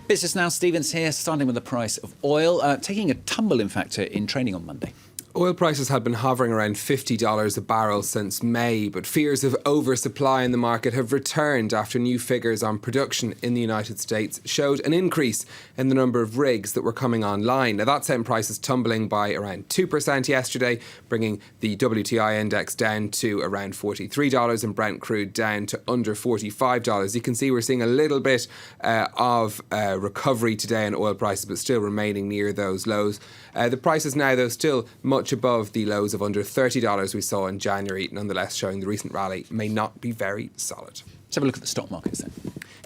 Business Now, Stevens here, starting with the price of oil, taking a tumble, in fact, in trading on Monday. Oil prices had been hovering around $50 a barrel since May, but fears of oversupply in the market have returned after new figures on production in the United States showed an increase in the number of rigs that were coming online. Now, that sent prices tumbling by around 2% yesterday, bringing the WTI index down to around $43 and Brent crude down to under $45. You can see we're seeing a little bit of recovery today in oil prices, but still remaining near those lows. The prices now, though, still much above the lows of under $30 we saw in January, nonetheless showing the recent rally may not be very solid. Let's have a look at the stock markets then.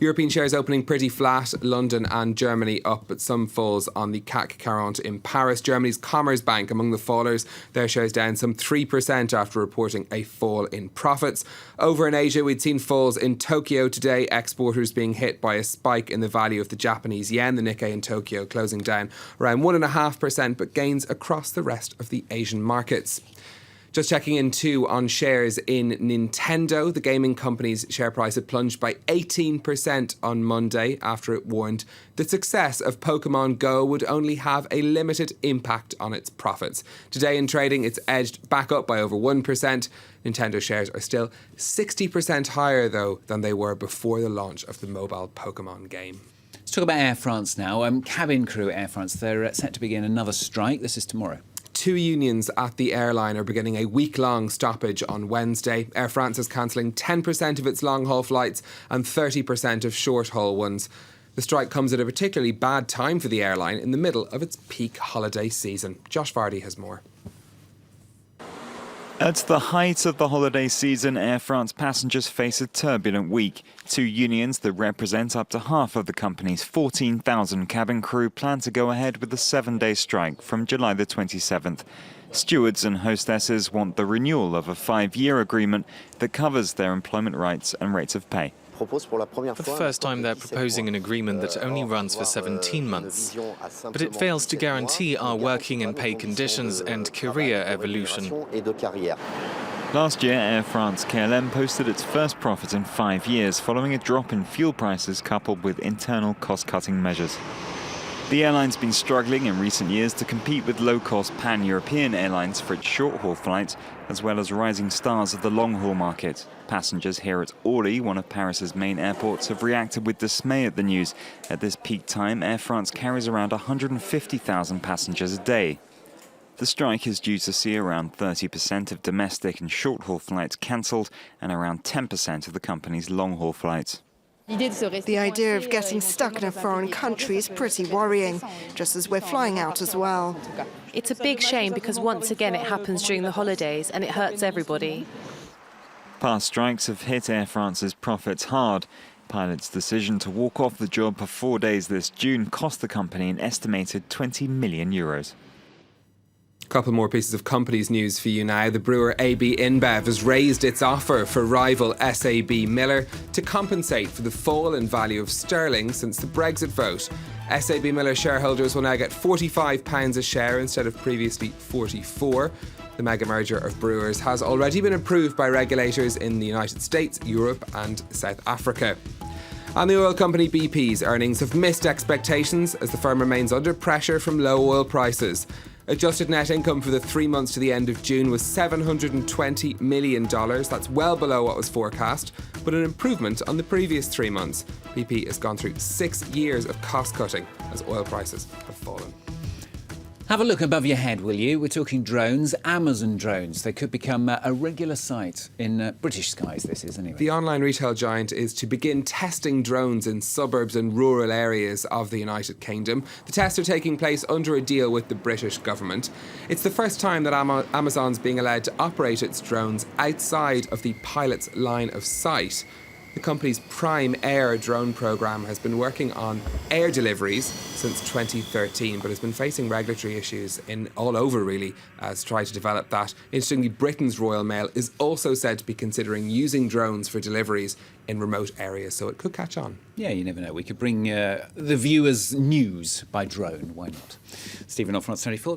European shares opening pretty flat, London and Germany up, but some falls on the CAC 40 in Paris. Germany's Commerzbank among the fallers, their shares down some 3% after reporting a fall in profits. Over in Asia, we'd seen falls in Tokyo today, exporters being hit by a spike in the value of the Japanese yen. The Nikkei in Tokyo closing down around 1.5%, but gains across the rest of the Asian markets. Just checking in too on shares in Nintendo. The gaming company's share price had plunged by 18% on Monday after it warned the success of Pokemon Go would only have a limited impact on its profits. Today in trading, it's edged back up by over 1%. Nintendo shares are still 60% higher, though, than they were before the launch of the mobile Pokemon game. Let's talk about Air France now. Cabin crew at Air France, they're set to begin another strike. This is tomorrow. Two unions at the airline are beginning a week-long stoppage on Wednesday. Air France is cancelling 10% of its long-haul flights and 30% of short-haul ones. The strike comes at a particularly bad time for the airline in the middle of its peak holiday season. Josh Vardy has more. At the height of the holiday season, Air France passengers face a turbulent week. Two unions that represent up to half of the company's 14,000 cabin crew plan to go ahead with a 7-day strike from July the 27th. Stewards and hostesses want the renewal of a 5-year agreement that covers their employment rights and rates of pay. For the first time, they're proposing an agreement that only runs for 17 months. But it fails to guarantee our working and pay conditions and career evolution. Last year, Air France-KLM posted its first profit in 5 years following a drop in fuel prices coupled with internal cost-cutting measures. The airline's been struggling in recent years to compete with low-cost pan-European airlines for its short-haul flights, as well as rising stars of the long-haul market. Passengers here at Orly, one of Paris's main airports, have reacted with dismay at the news. At this peak time, Air France carries around 150,000 passengers a day. The strike is due to see around 30% of domestic and short-haul flights cancelled and around 10% of the company's long-haul flights. The idea of getting stuck in a foreign country is pretty worrying, just as we're flying out as well. It's a big shame because once again it happens during the holidays and it hurts everybody. Past strikes have hit Air France's profits hard. Pilots' decision to walk off the job for 4 days this June cost the company an estimated €20 million. A couple more pieces of companies news for you now. The brewer AB InBev has raised its offer for rival SAB Miller to compensate for the fall in value of sterling since the Brexit vote. SAB Miller shareholders will now get £45 a share instead of previously £44. The mega merger of brewers has already been approved by regulators in the United States, Europe and South Africa. And the oil company BP's earnings have missed expectations as the firm remains under pressure from low oil prices. Adjusted net income for the 3 months to the end of June was $720 million. That's well below what was forecast, but an improvement on the previous 3 months. BP has gone through 6 years of cost cutting as oil prices have fallen. Have a look above your head, will you? We're talking drones, Amazon drones. They could become a regular sight in British skies, this is anyway. The online retail giant is to begin testing drones in suburbs and rural areas of the United Kingdom. The tests are taking place under a deal with the British government. It's the first time that Amazon's being allowed to operate its drones outside of the pilot's line of sight. The company's Prime Air drone program has been working on air deliveries since 2013, but has been facing regulatory issues all over, really, as try to develop that. Interestingly, Britain's Royal Mail is also said to be considering using drones for deliveries in remote areas, so it could catch on. Yeah, you never know. We could bring the viewers news by drone. Why not? Stephen off France 24.